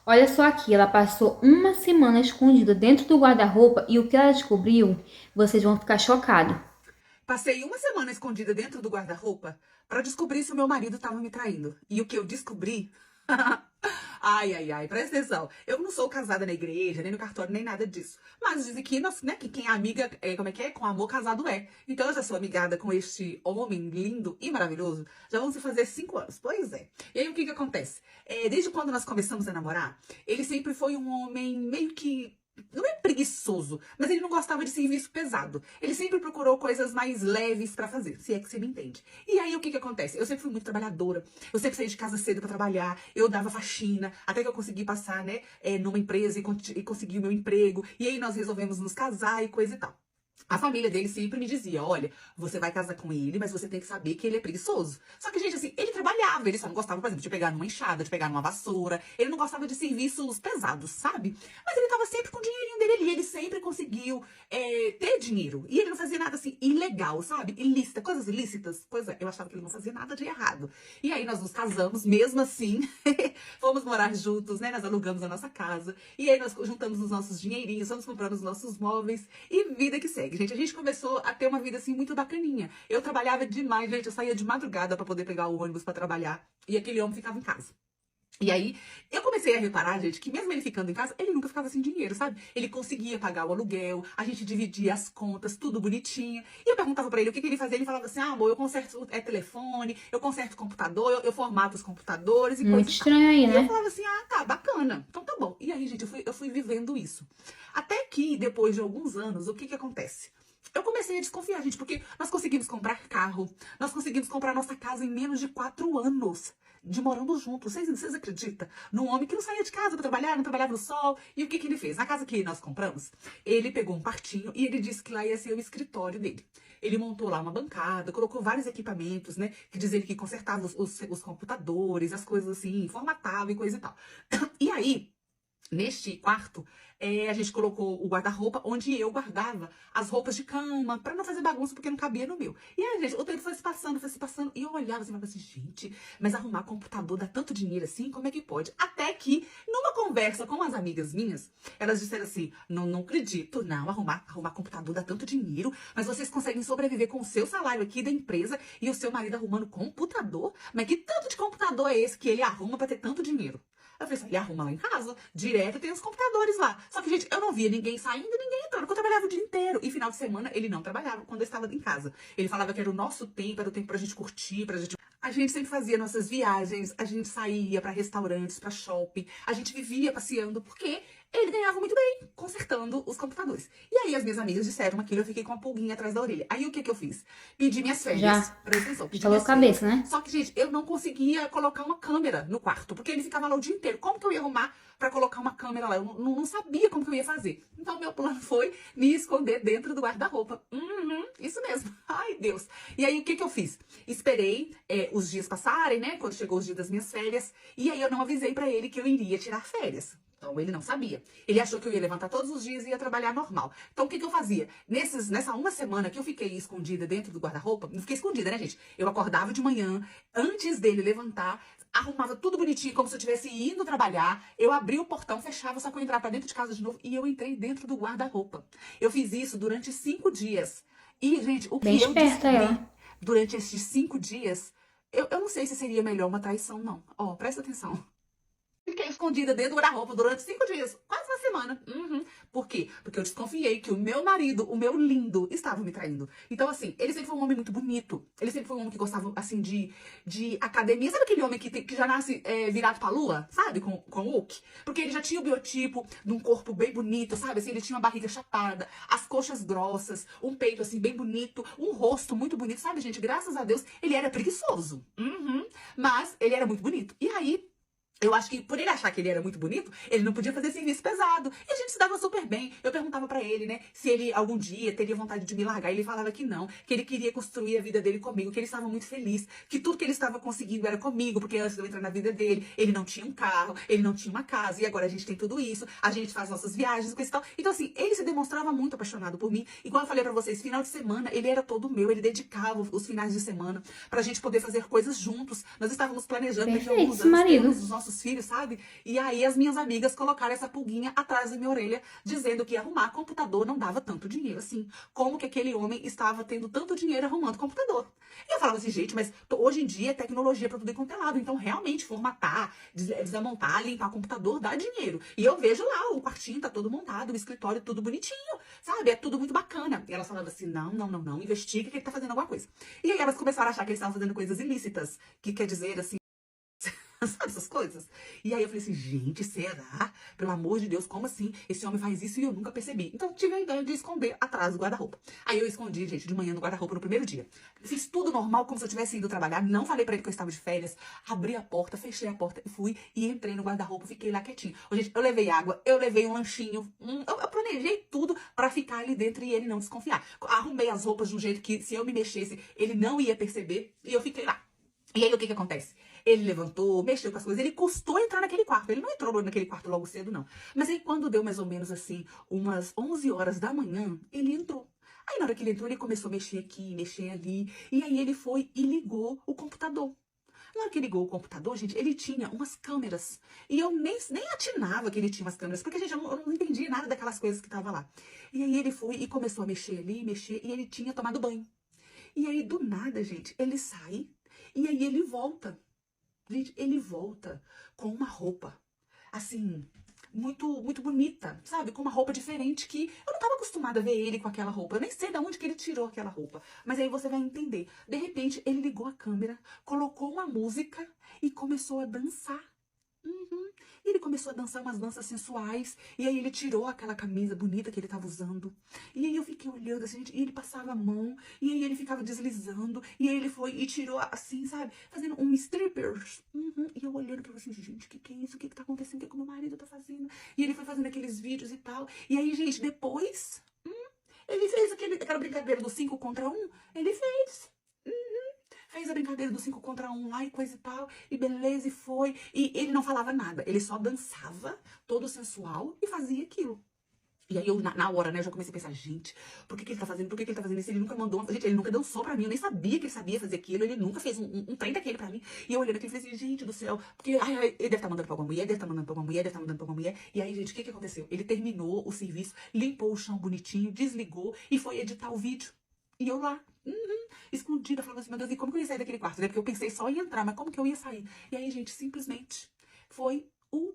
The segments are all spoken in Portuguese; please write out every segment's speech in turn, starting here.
Olha só aqui, ela passou uma semana escondida dentro do guarda-roupa e o que ela descobriu, vocês vão ficar chocados. Passei uma semana escondida dentro do guarda-roupa para descobrir se o meu marido estava me traindo. E o que eu descobri? Ai, ai, ai, presta atenção. Eu não sou casada na igreja, nem no cartório, nem nada disso. Mas dizem que, né, que quem é amiga, como é que é? Com amor casado é. Então eu já sou amigada com este homem lindo e maravilhoso. Já vamos fazer 5 anos. Pois é. E aí o que que acontece? Desde quando nós começamos a namorar, ele sempre foi um homem meio que. Não é preguiçoso, mas ele não gostava de serviço pesado. Ele sempre procurou coisas mais leves pra fazer, se é que você me entende. E aí o que que acontece? Eu sempre fui muito trabalhadora, eu sempre saí de casa cedo pra trabalhar, eu dava faxina, até que eu consegui passar, né, numa empresa e conseguir o meu emprego. E aí nós resolvemos nos casar e coisa e tal. A família dele sempre me dizia, olha, você vai casar com ele, mas você tem que saber que ele é preguiçoso. Só que, gente, assim, ele trabalhava, ele só não gostava, por exemplo, de pegar numa enxada, de pegar numa vassoura. Ele não gostava de serviços pesados, sabe? Mas ele tava sempre com o dinheirinho dele ali, ele sempre conseguiu ter dinheiro. E ele não fazia nada, assim, ilegal, sabe? Ilícita, coisas ilícitas, coisa... Eu achava que ele não fazia nada de errado. E aí nós nos casamos, mesmo assim, fomos morar juntos, né? Nós alugamos a nossa casa. E aí nós juntamos os nossos dinheirinhos, fomos comprando os nossos móveis e vida que segue, gente. A gente começou a ter uma vida assim muito bacaninha. Eu trabalhava demais, gente. Eu saía de madrugada pra poder pegar o ônibus pra trabalhar e aquele homem ficava em casa. E aí, eu comecei a reparar, gente, que mesmo ele ficando em casa, ele nunca ficava sem dinheiro, sabe? Ele conseguia pagar o aluguel, a gente dividia as contas, tudo bonitinho. E eu perguntava pra ele o que que ele fazia, ele falava assim, ah, amor, eu conserto telefone, eu conserto computador, eu formato os computadores e Muito coisa e tal. estranho aí, E eu né? falava assim, ah, tá, bacana, então tá bom. E aí, gente, eu fui vivendo isso. Até que, depois de alguns anos, o que que acontece? Eu comecei a desconfiar, gente, porque nós conseguimos comprar carro, nós conseguimos comprar nossa casa em menos de 4 anos de morando juntos. Vocês acreditam? Num homem que não saía de casa para trabalhar, não trabalhava no sol. E o que que ele fez? Na casa que nós compramos, ele pegou um quartinho e ele disse que lá ia ser o escritório dele. Ele montou lá uma bancada, colocou vários equipamentos, né? Que diz ele que consertava os computadores, as coisas assim, formatava e coisa e tal. E aí, neste quarto, a gente colocou o guarda-roupa onde eu guardava as roupas de cama, pra não fazer bagunça, porque não cabia no meu. E aí, gente, o tempo foi se passando, e eu olhava assim e falava assim, gente, mas arrumar computador dá tanto dinheiro assim? Como é que pode? Até que, numa conversa com as amigas minhas, elas disseram assim, não, não acredito, não, arrumar computador dá tanto dinheiro, mas vocês conseguem sobreviver com o seu salário aqui da empresa e o seu marido arrumando computador? Mas que tanto de computador é esse que ele arruma pra ter tanto dinheiro? Eu falei assim, ele arruma lá em casa, direto tem os computadores lá. Só que, gente, eu não via ninguém saindo, ninguém entrando, porque eu trabalhava o dia inteiro. E final de semana ele não trabalhava quando eu estava em casa. Ele falava que era o nosso tempo, era o tempo pra gente curtir, pra gente... A gente sempre fazia nossas viagens, a gente saía pra restaurantes, pra shopping, a gente vivia passeando, porque ele ganhava muito bem consertando os computadores. E aí as minhas amigas disseram aquilo, eu fiquei com uma pulguinha atrás da orelha. Aí o que que eu fiz? Pedi minhas férias, Já presta atenção, pedi instalou a minhas férias. cabeça, né? Só que, gente, eu não conseguia colocar uma câmera no quarto, porque ele ficava lá o dia inteiro. Como que eu ia arrumar pra colocar uma câmera lá? Eu não sabia como que eu ia fazer. Então, meu plano foi me esconder dentro do guarda-roupa. Isso mesmo. Ai, Deus. E aí, o que que eu fiz? Esperei os dias passarem, né? Quando chegou os dias das minhas férias. E aí, eu não avisei pra ele que eu iria tirar férias. Então, ele não sabia. Ele achou que eu ia levantar todos os dias e ia trabalhar normal. Então, o que que eu fazia? Nessa uma semana que eu fiquei escondida dentro do guarda-roupa, não fiquei escondida, né, gente? Eu acordava de manhã, antes dele levantar, arrumava tudo bonitinho, como se eu estivesse indo trabalhar. Eu abria o portão, fechava, só que eu entrar pra dentro de casa de novo e eu entrei dentro do guarda-roupa. Eu fiz isso durante 5 dias. E, gente, o Bem que eu esperta descobri ela. durante esses 5 dias, eu não sei se seria melhor uma traição, não. Ó, presta atenção. Fiquei escondida dentro do guarda-roupa durante 5 dias, quase uma semana. Por quê? Porque eu desconfiei que o meu marido, o meu lindo, estava me traindo. Então, assim, ele sempre foi um homem muito bonito. Ele sempre foi um homem que gostava, assim, de academia. Sabe aquele homem que já nasce virado pra lua? Sabe? Com o Hulk? Porque ele já tinha o biotipo de um corpo bem bonito, sabe? Assim, ele tinha uma barriga chapada, as coxas grossas, um peito, assim, bem bonito, um rosto muito bonito. Sabe, gente? Graças a Deus, ele era preguiçoso. Mas ele era muito bonito. E aí, eu acho que por ele achar que ele era muito bonito, ele não podia fazer serviço pesado. E a gente se dava super bem. Eu perguntava pra ele, né, se ele algum dia teria vontade de me largar. Ele falava que não, que ele queria construir a vida dele comigo, que ele estava muito feliz, que tudo que ele estava conseguindo era comigo, porque antes de eu entrar na vida dele, ele não tinha um carro, ele não tinha uma casa, e agora a gente tem tudo isso, a gente faz nossas viagens, coisa e tal. Então, assim, ele se demonstrava muito apaixonado por mim. Igual eu falei pra vocês, final de semana, ele era todo meu, ele dedicava os finais de semana pra gente poder fazer coisas juntos. Nós estávamos planejando daqui a Perfeito alguns esse anos marido. termos os nossos nossos filhos, sabe? E aí as minhas amigas colocaram essa pulguinha atrás da minha orelha, dizendo que arrumar computador não dava tanto dinheiro assim. Como que aquele homem estava tendo tanto dinheiro arrumando computador? E eu falava assim, gente, mas hoje em dia é tecnologia para tudo quanto é lado. Então, realmente, formatar, desmontar, limpar computador dá dinheiro. E eu vejo lá, o quartinho tá todo montado, o escritório tudo bonitinho, sabe? É tudo muito bacana. E elas falavam assim, não, investiga que ele tá fazendo alguma coisa. E aí elas começaram a achar que eles estavam fazendo coisas ilícitas, que quer dizer assim, sabe essas coisas? E aí eu falei assim, gente, será? Pelo amor de Deus, como assim? Esse homem faz isso e eu nunca percebi. Então tive a ideia de esconder atrás do guarda-roupa. Aí eu escondi, gente, de manhã no guarda-roupa no primeiro dia. Fiz tudo normal, como se eu tivesse ido trabalhar. Não falei pra ele que eu estava de férias. Abri a porta, fechei a porta e fui e entrei no guarda-roupa, fiquei lá quietinho. Ô, gente, eu levei água, eu levei um lanchinho. Eu planejei tudo pra ficar ali dentro e ele não desconfiar. Arrumei as roupas de um jeito que, se eu me mexesse, ele não ia perceber. E eu fiquei lá. E aí, o que que acontece? Ele levantou, mexeu com as coisas, ele custou entrar naquele quarto. Ele não entrou naquele quarto logo cedo, não. Mas aí, quando deu mais ou menos assim, umas 11 horas da manhã, ele entrou. Aí, na hora que ele entrou, ele começou a mexer aqui, mexer ali. E aí, ele foi e ligou o computador. Na hora que ele ligou o computador, gente, ele tinha umas câmeras. E eu nem atinava que ele tinha umas câmeras, porque, gente, eu não entendia nada daquelas coisas que estavam lá. E aí, ele foi e começou a mexer ali, mexer, e ele tinha tomado banho. E aí, do nada, gente, ele sai e aí ele volta. Gente, ele volta com uma roupa, assim, muito bonita, sabe? Com uma roupa diferente que eu não estava acostumada a ver ele com aquela roupa. Eu nem sei de onde que ele tirou aquela roupa. Mas aí você vai entender. De repente, ele ligou a câmera, colocou uma música e começou a dançar. Uhum. E ele começou a dançar umas danças sensuais. E aí ele tirou aquela camisa bonita que ele estava usando. E aí eu fiquei olhando assim, gente, e ele passava a mão. E aí ele ficava deslizando. E aí ele foi e tirou assim, sabe? Fazendo um strippers. Uhum. E eu olhando pra ele assim, gente, o que é isso? O que tá acontecendo? O que o meu marido tá fazendo? E ele foi fazendo aqueles vídeos e tal. E aí, gente, depois, ele fez aquela brincadeira do 5 contra 1. Ele fez. Fez a brincadeira do 5 contra 1 lá e coisa e tal, e beleza, e foi. E ele não falava nada, ele só dançava, todo sensual, e fazia aquilo. E aí eu, na hora, né, eu já comecei a pensar, gente, por que ele tá fazendo? Por que ele tá fazendo isso? Ele nunca mandou, gente, ele nunca dançou pra mim, eu nem sabia que ele sabia fazer aquilo, ele nunca fez um trem daquele pra mim. E eu olhando aquilo e falei assim, gente do céu, porque ai, ele deve estar mandando pra alguma mulher, deve estar mandando pra alguma mulher, deve estar mandando pra alguma mulher. E aí, gente, o que aconteceu? Ele terminou o serviço, limpou o chão bonitinho, desligou e foi editar o vídeo. E eu lá, escondida, falando assim, meu Deus, e como que eu ia sair daquele quarto, né? Porque eu pensei só em entrar, mas como que eu ia sair? E aí, gente, simplesmente foi o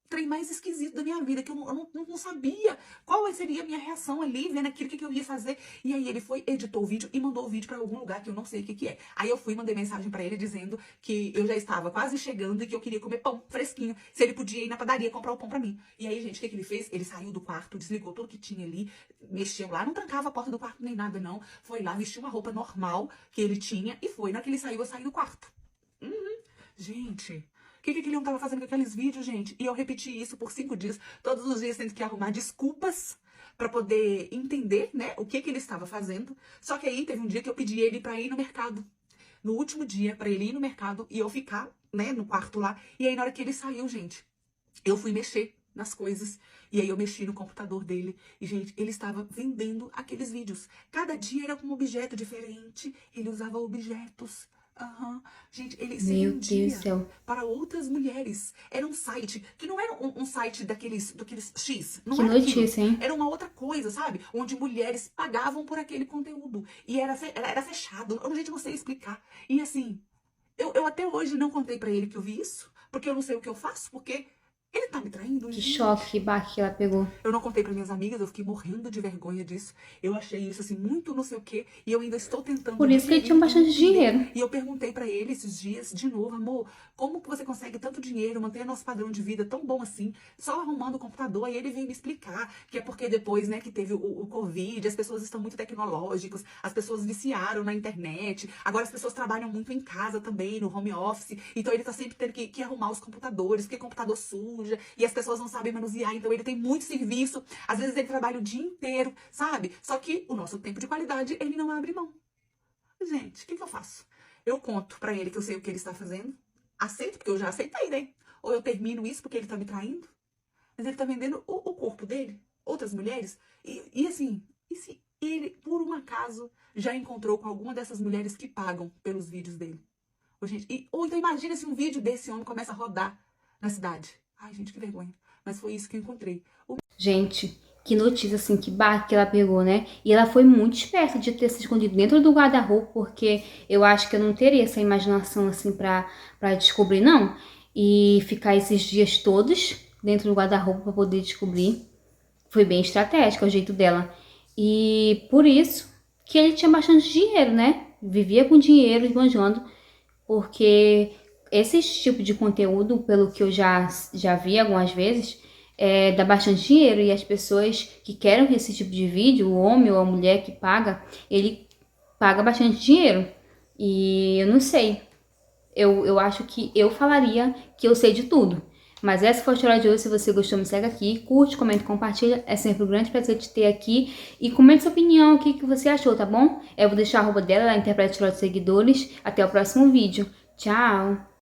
trem mais esquisito da minha vida, que eu não sabia qual seria a minha reação ali, vendo aquilo, que eu ia fazer. E aí ele foi, editou o vídeo e mandou o vídeo pra algum lugar que eu não sei o que é. Aí eu fui e mandei mensagem pra ele dizendo que eu já estava quase chegando e que eu queria comer pão fresquinho, se ele podia ir na padaria comprar o pão pra mim. E aí, gente, o que ele fez? Ele saiu do quarto, desligou tudo que tinha ali, mexeu lá, não trancava a porta do quarto nem nada, não. Foi lá, vestiu uma roupa normal que ele tinha e foi. Na hora que ele saiu, eu saí do quarto. Gente, o que aquele homem tava fazendo com aqueles vídeos, gente? E eu repeti isso por 5 dias, todos os dias tendo que arrumar desculpas pra poder entender, né, o que ele estava fazendo. Só que aí teve um dia que eu pedi ele pra ir no mercado. No último dia, pra ele ir no mercado e eu ficar, né, no quarto lá. E aí na hora que ele saiu, gente, eu fui mexer nas coisas. E aí eu mexi no computador dele. E, gente, ele estava vendendo aqueles vídeos. Cada dia era com um objeto diferente. Ele usava objetos. Aham. Gente, ele se Meu Deus do vendia céu. para outras mulheres. Era um site que não era um site daqueles X. Não Que era aquilo. notícia, hein? Era uma outra coisa, sabe? Onde mulheres pagavam por aquele conteúdo. E era fechado. Eu, gente, não sei explicar. E assim, eu até hoje não contei pra ele que eu vi isso. Porque eu não sei o que eu faço. Porque ele tá me traindo, Que gente. choque, que baque que ela pegou. Eu não contei para minhas amigas, eu fiquei morrendo de vergonha disso. Eu achei isso assim muito não sei o quê e eu ainda estou tentando Por isso que ele tinha digerir e bastante entender. dinheiro. E eu perguntei para ele esses dias de novo, amor, como que você consegue tanto dinheiro, manter nosso padrão de vida tão bom assim, só arrumando o computador? Aí ele veio me explicar que é porque depois, né, que teve o Covid, as pessoas estão muito tecnológicas, as pessoas viciaram na internet, agora as pessoas trabalham muito em casa também, no home office, então ele tá sempre tendo que arrumar os computadores, porque computador suja, e as pessoas não sabem manusear, então ele tem muito serviço, às vezes ele trabalha o dia inteiro, sabe? Só que o nosso tempo de qualidade, ele não abre mão. Gente, o que eu faço? Eu conto pra ele que eu sei o que ele está fazendo, aceito, porque eu já aceitei, né? Ou eu termino isso porque ele tá me traindo, mas ele tá vendendo o corpo dele, outras mulheres, e assim, e se ele, por um acaso, já encontrou com alguma dessas mulheres que pagam pelos vídeos dele? Ô, gente, ou então imagina se um vídeo desse homem começa a rodar na cidade. Ai, gente, que vergonha. Mas foi isso que eu encontrei. Gente, que notícia assim, que barra que ela pegou, né? E ela foi muito esperta de ter se escondido dentro do guarda-roupa, porque eu acho que eu não teria essa imaginação assim pra descobrir, não. E ficar esses dias todos dentro do guarda-roupa pra poder descobrir. Foi bem estratégico o jeito dela. E por isso que ele tinha bastante dinheiro, né? Vivia com dinheiro esbanjando, porque esse tipo de conteúdo, pelo que eu já vi algumas vezes, dá bastante dinheiro e as pessoas que querem esse tipo de vídeo, o homem ou a mulher que paga, ele paga bastante dinheiro. E eu não sei, eu acho que eu falaria que eu sei de tudo. Mas essa foi a história de hoje. Se você gostou, me segue aqui. Curte, comenta, compartilha. É sempre um grande prazer te ter aqui. E comente sua opinião, o que você achou, tá bom? Eu vou deixar a arroba dela, ela interpreta os seguidores. Até o próximo vídeo. Tchau!